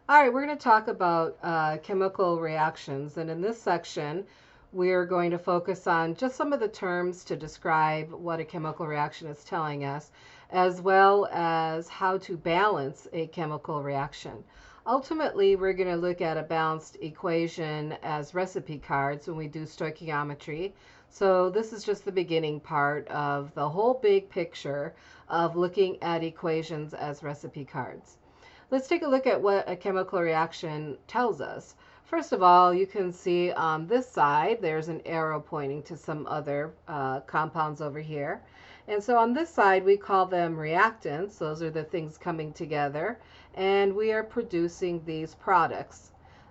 All right, we're going to talk about chemical reactions, and in this section, we're going to focus on just some of the terms to describe what a chemical reaction is telling us, as well as how to balance a chemical reaction. Ultimately, we're going to look at a balanced equation as recipe cards when we do stoichiometry. So this is just the beginning part of the whole big picture of looking at equations as recipe cards. Let's take a look at what a chemical reaction tells us. First of all, you can see on this side, there's an arrow pointing to some other compounds over here. And so on this side, we call them reactants. Those are the things coming together. And we are producing these products.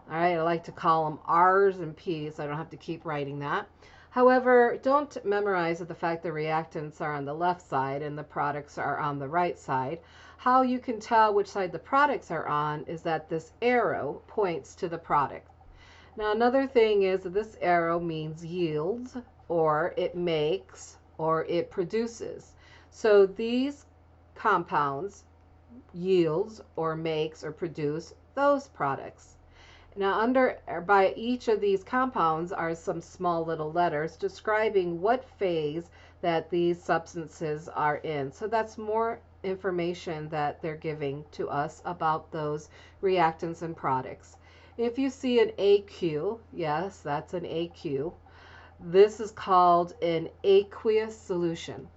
All right, I like to call them R's and P's. So I don't have to keep writing that. However, don't memorize that the fact the reactants are on the left side and the products are on the right side. How you can tell which side the products are on is that this arrow points to the product. Now another thing is that this arrow means yields, or it makes, or it produces. So these compounds yields or makes or produce those products. Now under by each of these compounds are some small little letters describing what phase that these substances are in. So that's more information that they're giving to us about those reactants and products. If you see an AQ, yes, that's an AQ. This is called an aqueous solution.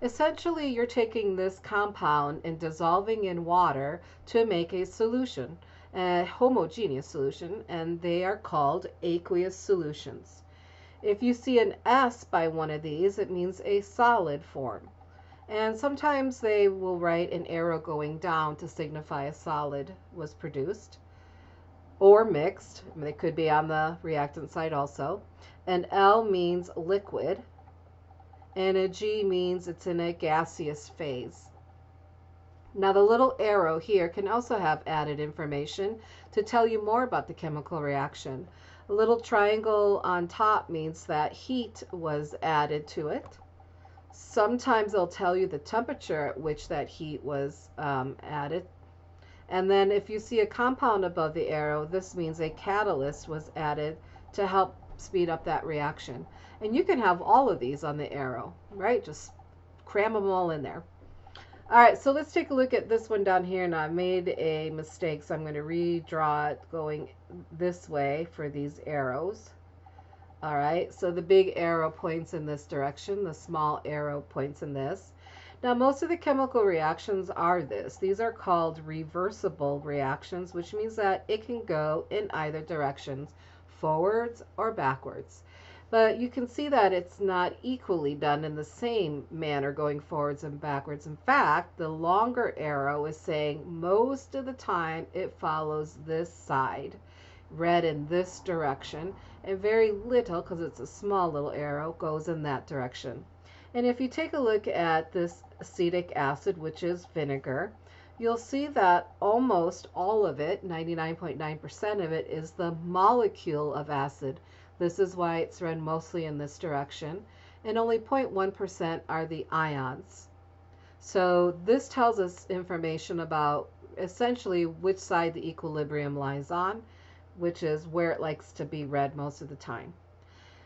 Essentially, you're taking this compound and dissolving in water to make a solution, a homogeneous solution, and they are called aqueous solutions. If you see an S by one of these, it means a solid form. And sometimes they will write an arrow going down to signify a solid was produced or mixed. They could be on the reactant side also. An L means liquid, and a G means it's in a gaseous phase. Now the little arrow here can also have added information to tell you more about the chemical reaction. A little triangle on top means that heat was added to it. Sometimes they'll tell you the temperature at which that heat was added. And then if you see a compound above the arrow, this means a catalyst was added to help speed up that reaction. And you can have all of these on the arrow, right? Just cram them all in there. All right, so let's take a look at this one down here. And I made a mistake, so I'm going to redraw it going this way for these arrows. All right, so the big arrow points in this direction, the small arrow points in this. Now, most of the chemical reactions are this. These are called reversible reactions, which means that it can go in either directions, forwards or backwards. But you can see that it's not equally done in the same manner going forwards and backwards. In fact, the longer arrow is saying most of the time it follows this side, red in this direction, and very little, because it's a small little arrow, goes in that direction. And if you take a look at this acetic acid, which is vinegar, you'll see that almost all of it, 99.9% of it, is the molecule of acid. This is why it's red mostly in this direction, and only 0.1% are the ions. So this tells us information about essentially which side the equilibrium lies on, which is where it likes to be red most of the time.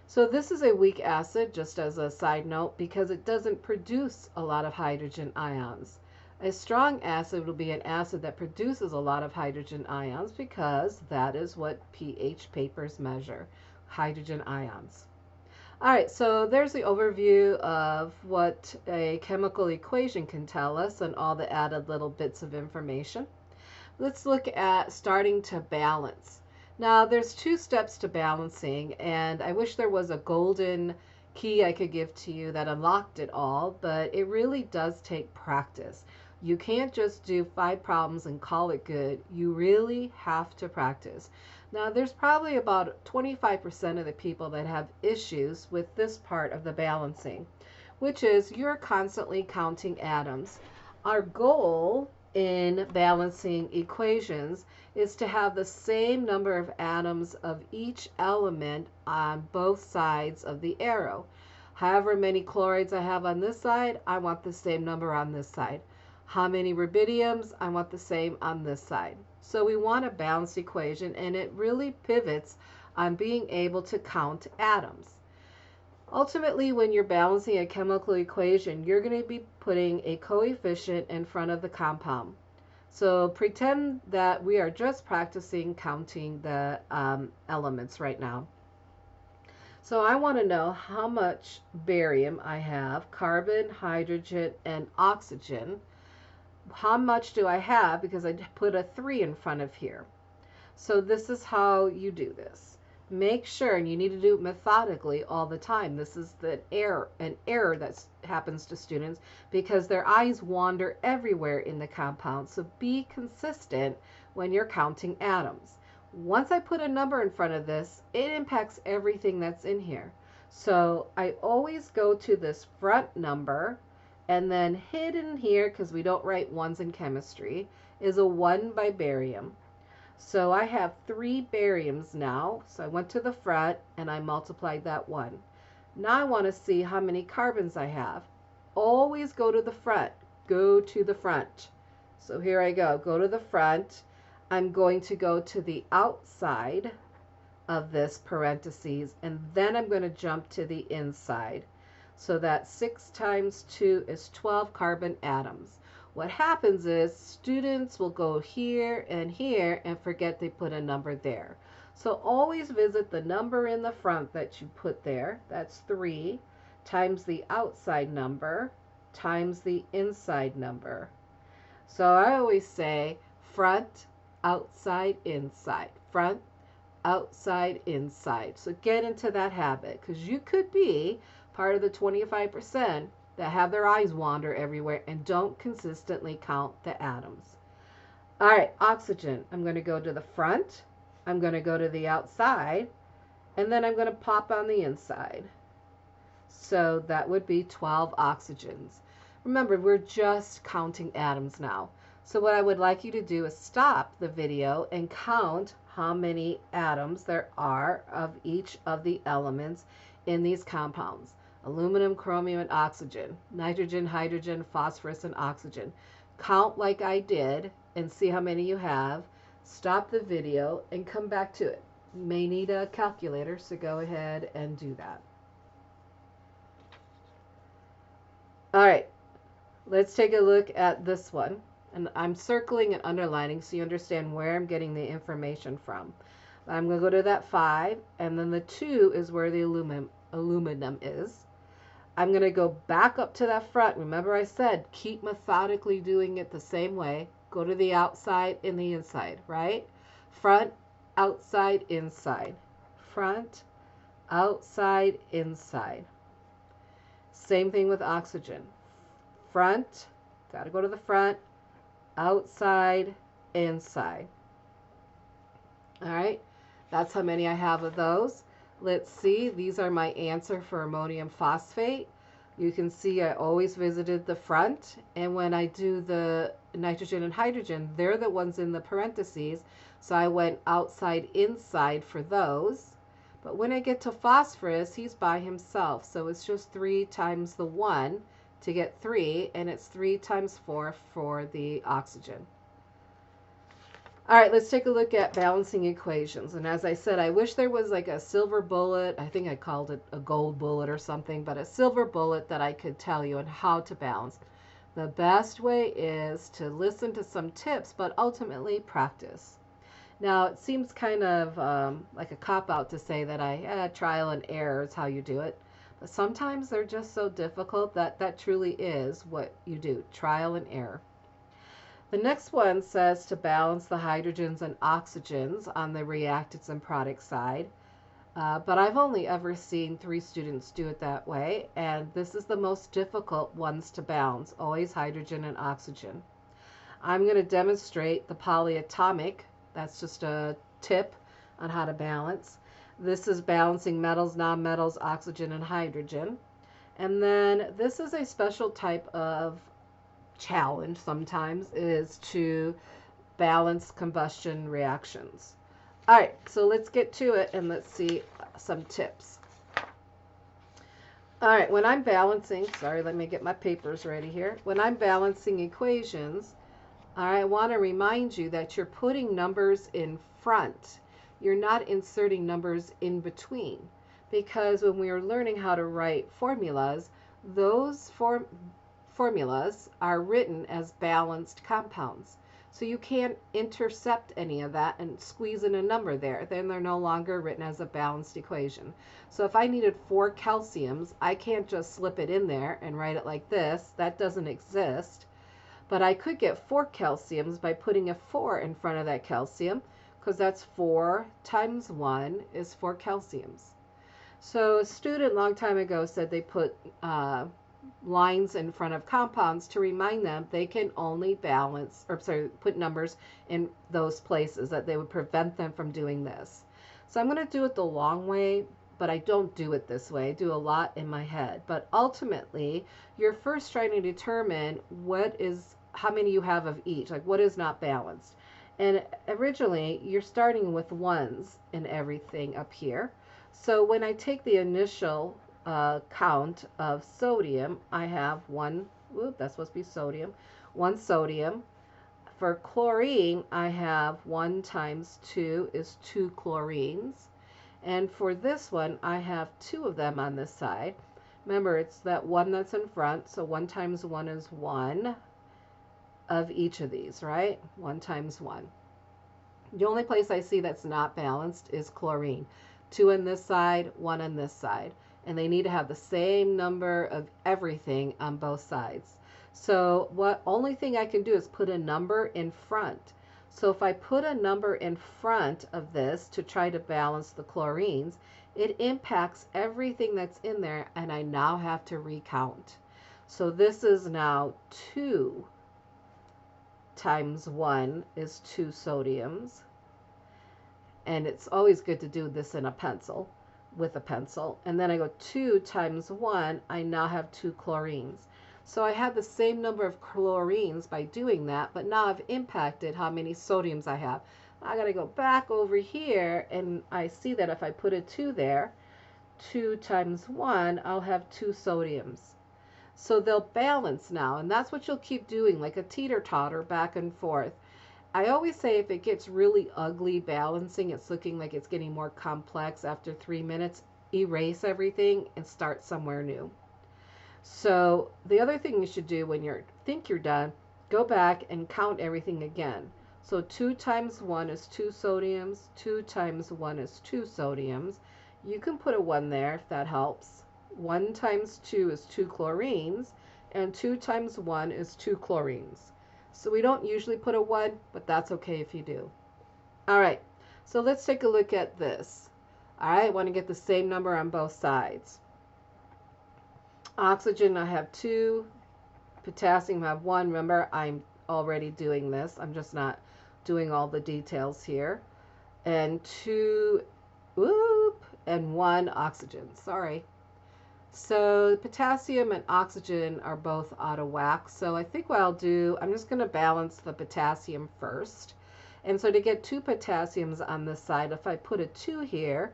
So this is a weak acid, just as a side note, because it doesn't produce a lot of hydrogen ions. A strong acid will be an acid that produces a lot of hydrogen ions, because that is what pH papers measure, hydrogen ions. All right, so there's the overview of what a chemical equation can tell us and all the added little bits of information. Let's look at starting to balance. Now, there's two steps to balancing, and I wish there was a golden key I could give to you that unlocked it all, but it really does take practice. You can't just do 5 problems and call it good. You really have to practice. Now, there's probably about 25% of the people that have issues with this part of the balancing, which is you're constantly counting atoms. Our goal in balancing equations is to have the same number of atoms of each element on both sides of the arrow. However many chlorides I have on this side, I want the same number on this side. How many rubidiums? I want the same on this side. So we want a balanced equation, and it really pivots on being able to count atoms. Ultimately, when you're balancing a chemical equation, you're going to be putting a coefficient in front of the compound. So pretend that we are just practicing counting the elements right now. So I want to know how much barium I have, carbon, hydrogen, and oxygen. How much do I have? Because I put a 3 in front of here. So this is how you do this. Make sure, and you need to do it methodically all the time. This is an error that happens to students because their eyes wander everywhere in the compound. So be consistent when you're counting atoms. Once I put a number in front of this, it impacts everything that's in here. So I always go to this front number, and then hidden here, because we don't write ones in chemistry, is a 1 by barium. So I have 3 bariums now. So I went to the front and I multiplied that 1. Now I want to see how many carbons I have. Always go to the front. Go to the front. So here I go. Go to the front. I'm going to go to the outside of this parentheses, and then I'm going to jump to the inside. So that 6 times 2 is 12 carbon atoms. What happens is students will go here and forget they put a number there. So always visit the number in the front that you put there. That's 3 times the outside number times the inside number. So I always say front, outside, inside. Front, outside, inside. So get into that habit, because you could be part of the 25% that have their eyes wander everywhere and don't consistently count the atoms. All right, oxygen. I'm going to go to the front, I'm going to go to the outside, and then I'm going to pop on the inside. So that would be 12 oxygens. Remember, we're just counting atoms now. So what I would like you to do is stop the video and count how many atoms there are of each of the elements in these compounds. Aluminum, chromium, and oxygen. Nitrogen, hydrogen, phosphorus, and oxygen. Count like I did and see how many you have. Stop the video and come back to it. You may need a calculator, so go ahead and do that. All right, let's take a look at this one. And I'm circling and underlining so you understand where I'm getting the information from. I'm going to go to that 5, and then the 2 is where the aluminum is. I'm going to go back up to that front. Remember I said keep methodically doing it the same way. Go to the outside and the inside, right? Front, outside, inside. Front, outside, inside. Same thing with oxygen. Front, got to go to the front, outside, inside. All right, that's how many I have of those. Let's see, these are my answer for ammonium phosphate. You can see I always visited the front, and when I do the nitrogen and hydrogen, they're the ones in the parentheses, so I went outside, inside for those. But when I get to phosphorus, he's by himself, so it's just 3 times the 1 to get 3, and it's 3 times 4 for the oxygen. All right, let's take a look at balancing equations. And as I said, I wish there was like a silver bullet. I think I called it a gold bullet or something, but a silver bullet that I could tell you on how to balance. The best way is to listen to some tips, but ultimately practice. Now, it seems kind of like a cop-out to say that trial and error is how you do it. But sometimes they're just so difficult that truly is what you do, trial and error. The next one says to balance the hydrogens and oxygens on the reactants and product side. But I've only ever seen 3 students do it that way, and this is the most difficult ones to balance, always hydrogen and oxygen. I'm going to demonstrate the polyatomic. That's just a tip on how to balance. This is balancing metals, nonmetals, oxygen, and hydrogen. And then this is a special type of challenge sometimes, is to balance combustion reactions. All right, so let's get to it and let's see some tips. All right, when I'm balancing, sorry, let me get my papers ready here. When I'm balancing equations, I want to remind you that you're putting numbers in front. You're not inserting numbers in between. Because when we were learning how to write formulas, those formulas are written as balanced compounds. So you can't intercept any of that and squeeze in a number there. Then they're no longer written as a balanced equation. So if I needed 4 calciums, I can't just slip it in there and write it like this. That doesn't exist. But I could get 4 calciums by putting a 4 in front of that calcium, because that's 4 times 1 is 4 calciums. So a student a long time ago said they put lines in front of compounds to remind them they can only put numbers in those places, that they would prevent them from doing this. So I'm going to do it the long way, but I don't do it this way. I do a lot in my head. But ultimately, you're first trying to determine how many you have of each, like what is not balanced. And originally, you're starting with ones in everything up here. So when I take the initial count of sodium, I have that's supposed to be sodium, 1 sodium. For chlorine, I have 1 times 2 is 2 chlorines. And for this one, I have 2 of them on this side. Remember, it's that 1 that's in front, so 1 times 1 is 1 of each of these, right? 1 times 1. The only place I see that's not balanced is chlorine. 2 on this side, 1 on this side. And they need to have the same number of everything on both sides. So only thing I can do is put a number in front. So if I put a number in front of this to try to balance the chlorines, it impacts everything that's in there, and I now have to recount. So this is now 2 times 1 is 2 sodiums. And it's always good to do this in a pencil, with a pencil. And then I go 2 times 1, I now have 2 chlorines. So I have the same number of chlorines by doing that, but now I've impacted how many sodiums I have. I got to go back over here, and I see that if I put a 2 there, 2 times 1, I'll have 2 sodiums. So they'll balance now, and that's what you'll keep doing, like a teeter-totter back and forth. I always say if it gets really ugly balancing, it's looking like it's getting more complex after 3 minutes, erase everything and start somewhere new. So the other thing you should do when you think you're done, go back and count everything again. So 2 times 1 is 2 sodiums, 2 times 1 is 2 sodiums. You can put a 1 there if that helps. 1 times 2 is 2 chlorines, and 2 times 1 is 2 chlorines. So we don't usually put a 1, but that's okay if you do. All right, so let's take a look at this. All right, I want to get the same number on both sides. Oxygen, I have 2. Potassium, I have 1. Remember, I'm already doing this. I'm just not doing all the details here. And 2, and 1 oxygen. Sorry. So potassium and oxygen are both out of whack. So I think what I'll do, I'm just going to balance the potassium first. And so to get 2 potassiums on this side, if I put a 2 here,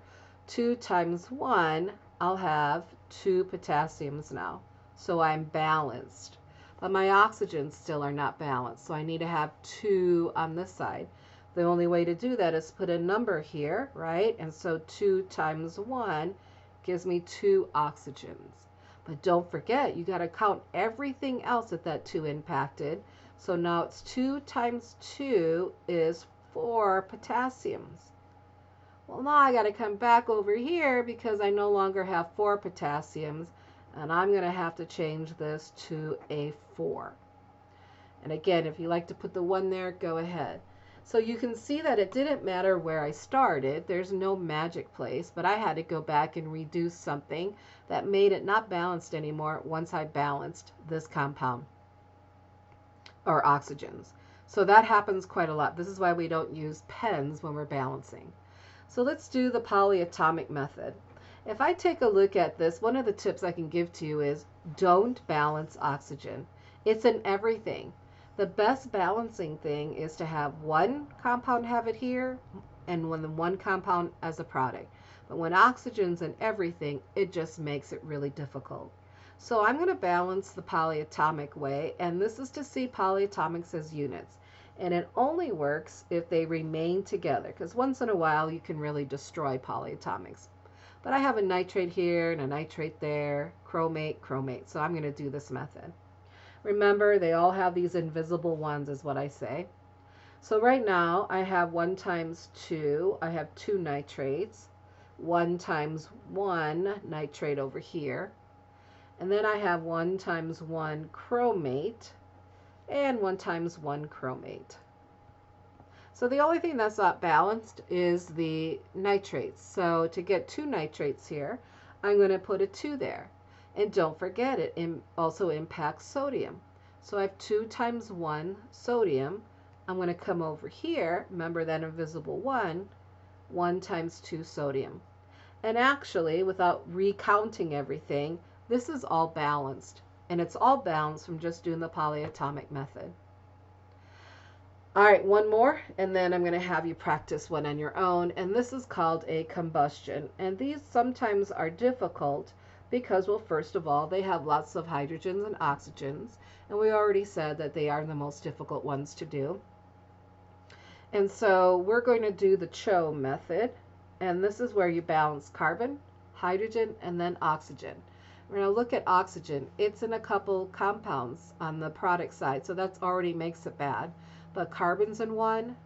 2 times 1, I'll have 2 potassiums now. So I'm balanced. But my oxygens still are not balanced. So I need to have 2 on this side. The only way to do that is put a number here, right? And so 2 times 1 gives me 2 oxygens. But don't forget, you got to count everything else that 2 impacted. So now it's 2 times 2 is 4 potassiums. Well, now I got to come back over here because I no longer have 4 potassiums, and I'm going to have to change this to a 4. And again, if you like to put the 1 there, go ahead. So you can see that it didn't matter where I started. There's no magic place, but I had to go back and reduce something that made it not balanced anymore once I balanced this compound, or oxygens. So that happens quite a lot. This is why we don't use pens when we're balancing. So let's do the polyatomic method. If I take a look at this, one of the tips I can give to you is don't balance oxygen. It's in everything. The best balancing thing is to have one compound have it here and one compound as a product. But when oxygen's in everything, it just makes it really difficult. So I'm going to balance the polyatomic way, and this is to see polyatomics as units. And it only works if they remain together, because once in a while you can really destroy polyatomics. But I have a nitrate here and a nitrate there, chromate, chromate. So I'm going to do this method. Remember, they all have these invisible ones is what I say. So right now I have 1 times 2. I have 2 nitrates. 1 times 1 nitrate over here. And then I have 1 times 1 chromate and 1 times 1 chromate. So the only thing that's not balanced is the nitrates. So to get 2 nitrates here, I'm going to put a 2 there. And don't forget, it also impacts sodium. So I have 2 times 1 sodium. I'm going to come over here, remember that invisible 1 times 2 sodium. And actually, without recounting everything, this is all balanced. And it's all balanced from just doing the polyatomic method. All right, one more, and then I'm going to have you practice one on your own. And this is called a combustion. And these sometimes are difficult because, well, first of all, they have lots of hydrogens and oxygens. And we already said that they are the most difficult ones to do. And so we're going to do the CHO method. And this is where you balance carbon, hydrogen, and then oxygen. We're going to look at oxygen. It's in a couple compounds on the product side, so that already makes it bad. But carbon's in one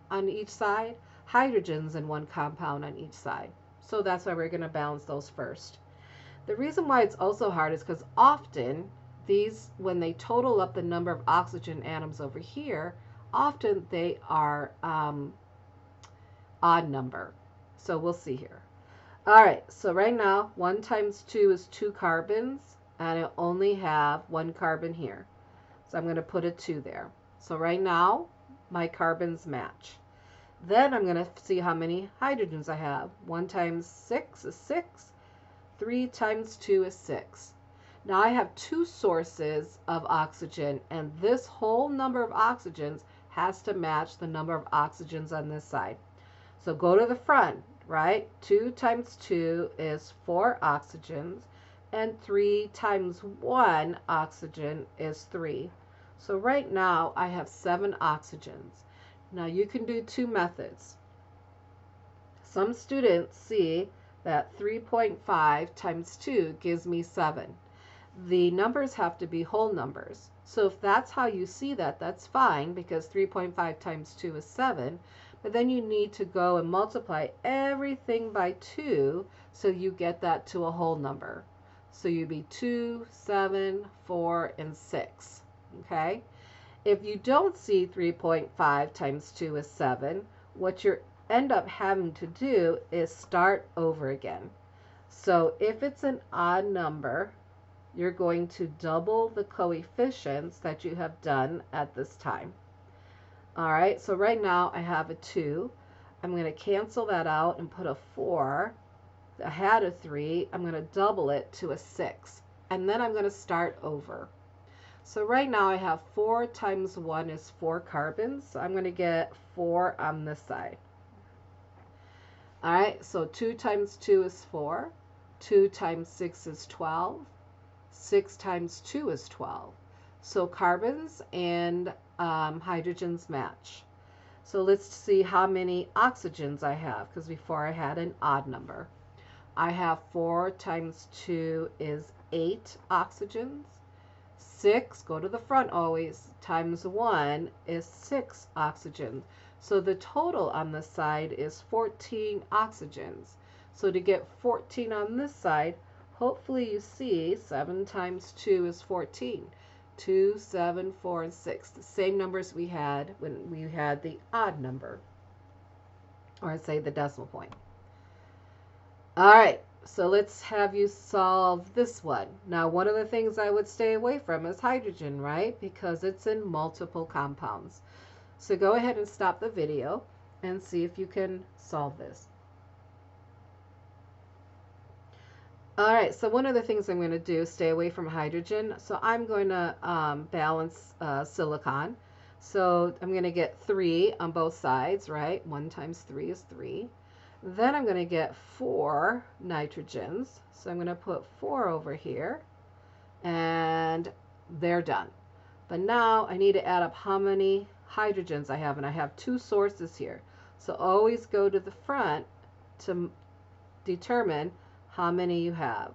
on each side, hydrogen's in one compound on each side. So that's why we're going to balance those first. The reason why it's also hard is because often these, when they total up the number of oxygen atoms over here, often they are odd number. So we'll see here. All right, so right now 1 times 2 is 2 carbons, and I only have 1 carbon here. So I'm going to put a 2 there. So right now my carbons match. Then I'm going to see how many hydrogens I have. 1 times 6 is 6. 3 times 2 is 6. Now I have 2 sources of oxygen, and this whole number of oxygens has to match the number of oxygens on this side. So go to the front, right? 2 times 2 is 4 oxygens, and 3 times 1 oxygen is 3. So right now I have 7 oxygens. Now you can do 2 methods. Some students see that 3.5 times 2 gives me 7. The numbers have to be whole numbers. So if that's how you see that, that's fine, because 3.5 times 2 is 7. But then you need to go and multiply everything by 2 so you get that to a whole number. So you'd be 2, 7, 4, and 6. Okay? If you don't see 3.5 times 2 is 7, what you end up having to do is start over again. So if it's an odd number, you're going to double the coefficients that you have done at this time. All right, so right now I have a 2. I'm going to cancel that out and put a 4. I had a 3. I'm going to double it to a 6. And then I'm going to start over. So right now I have 4 times 1 is 4 carbons. So I'm going to get 4 on this side. All right, so 2 times 2 is 4. 2 times 6 is 12. 6 times 2 is 12. So carbons and hydrogens match. So let's see how many oxygens I have, because before I had an odd number. I have 4 times 2 is 8 oxygens. 6, go to the front always, times 1 is 6 oxygens. So the total on this side is 14 oxygens. So to get 14 on this side, hopefully you see 7 times 2 is 14. 2, 7, 4, and 6. The same numbers we had when we had the odd number, or say the decimal point. All right, so let's have you solve this one. Now, one of the things I would stay away from is hydrogen, right? Because it's in multiple compounds. So go ahead and stop the video and see if you can solve this. All right, so one of the things I'm going to do is stay away from hydrogen. So I'm going to balance silicon. So I'm going to get 3 on both sides, right? 1 times 3 is 3. Then I'm going to get 4 nitrogens. So I'm going to put 4 over here, and they're done. But now I need to add up how many hydrogens I have, and I have 2 sources here. So always go to the front to determine how many you have.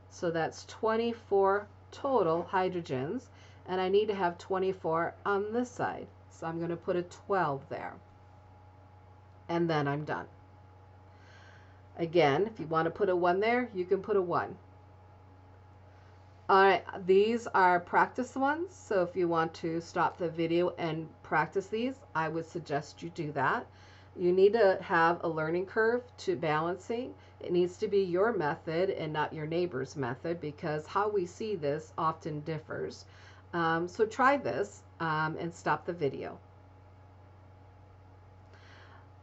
So that's 24 total hydrogens, and I need to have 24 on this side. So I'm going to put a 12 there. And then I'm done. Again, if you want to put a 1 there, you can put a 1. All right, these are practice ones, so if you want to stop the video and practice these, I would suggest you do that. You need to have a learning curve to balancing. It needs to be your method and not your neighbor's method, because how we see this often differs. So try this and stop the video.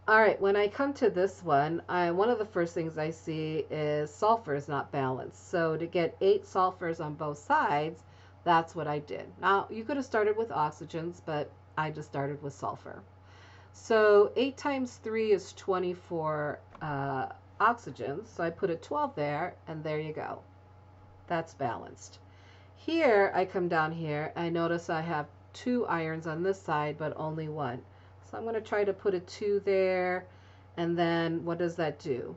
All right, when I come to this one, one of the first things I see is sulfur is not balanced. So to get 8 sulfurs on both sides, that's what I did. Now, you could have started with oxygens, but I just started with sulfur. So 8 times 3 is 24 oxygens. So I put a 12 there, and there you go. That's balanced. Here, I come down here, I notice I have 2 irons on this side, but only 1. So I'm going to try to put a 2 there, and then what does that do?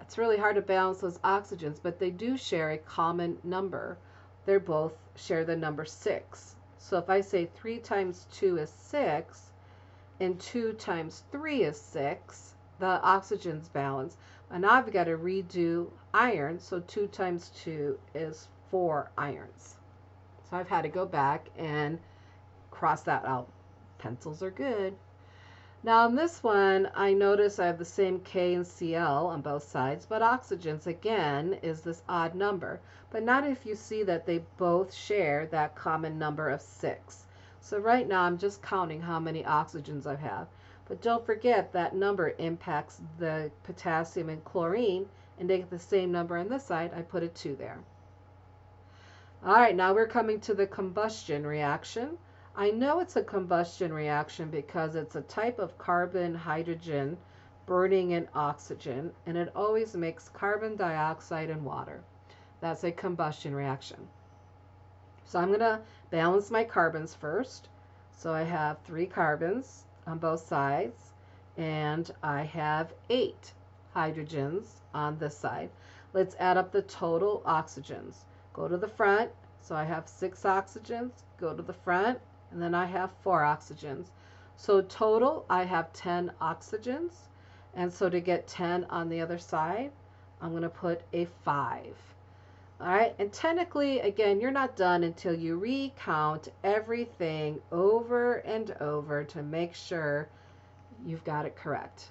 It's really hard to balance those oxygens, but they do share a common number. They both share the number 6. So if I say 3 times 2 is 6, and 2 times 3 is 6, the oxygens balance. And now I've got to redo iron, so 2 times 2 is 4 irons. So I've had to go back and cross that out. Pencils are good. Now in this one, I notice I have the same K and Cl on both sides, but oxygens again is this odd number, but not if you see that they both share that common number of 6. So right now I'm just counting how many oxygens I have. But don't forget that number impacts the potassium and chlorine, and they get the same number on this side. I put a 2 there. All right, now we're coming to the combustion reaction. I know it's a combustion reaction because it's a type of carbon hydrogen burning an oxygen, and it always makes carbon dioxide and water. That's a combustion reaction. So I'm going to balance my carbons first. So I have 3 carbons on both sides, and I have 8 hydrogens on this side. Let's add up the total oxygens. Go to the front. So I have 6 oxygens. Go to the front. And then I have 4 oxygens. So total, I have 10 oxygens. And so to get 10 on the other side, I'm going to put a 5. All right, and technically, again, you're not done until you recount everything over and over to make sure you've got it correct.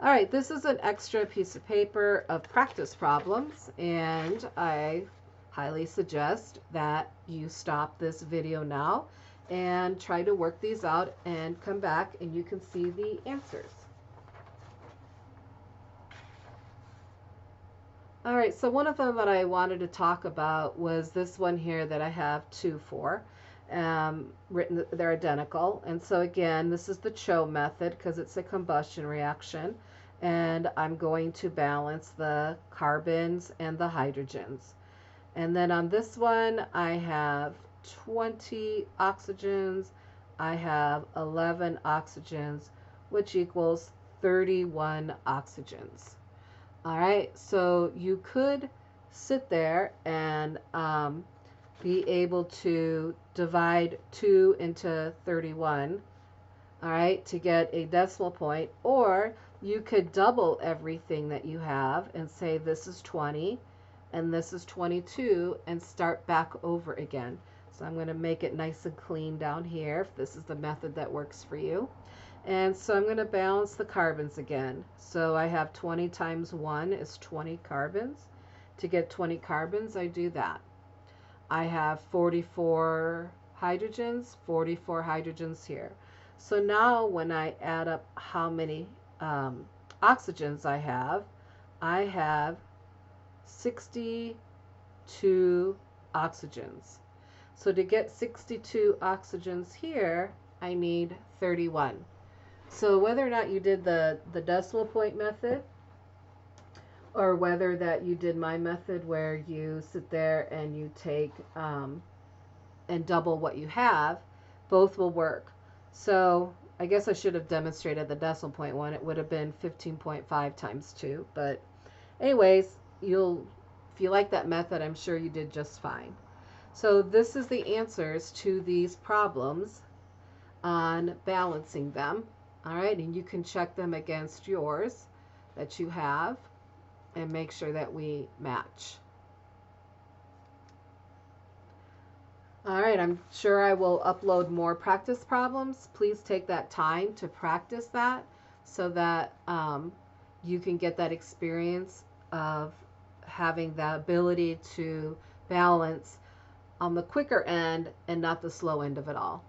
All right, this is an extra piece of paper of practice problems, and I highly suggest that you stop this video now and try to work these out and come back and you can see the answers. All right, so one of them that I wanted to talk about was this one here that I have 2 for. Written, they're identical. And so again, this is the Cho method because it's a combustion reaction. And I'm going to balance the carbons and the hydrogens. And then on this one, I have 20 oxygens. I have 11 oxygens, which equals 31 oxygens. All right, so you could sit there and be able to divide 2 into 31, all right, to get a decimal point, or you could double everything that you have and say this is 20 and this is 22 and start back over again. So I'm going to make it nice and clean down here if this is the method that works for you. And so I'm going to balance the carbons again. So I have 20 times 1 is 20 carbons. To get 20 carbons, I do that. I have 44 hydrogens here. So now when I add up how many oxygens I have 62 oxygens. So to get 62 oxygens here, I need 31. So whether or not you did the decimal point method, or whether that you did my method where you sit there and you take and double what you have, both will work. So I guess I should have demonstrated the decimal point one. It would have been 15.5 times 2. But anyways, if you like that method, I'm sure you did just fine. So this is the answers to these problems on balancing them. All right, and you can check them against yours that you have and make sure that we match. All right, I'm sure I will upload more practice problems. Please take that time to practice that so that you can get that experience of having the ability to balance on the quicker end and not the slow end of it all.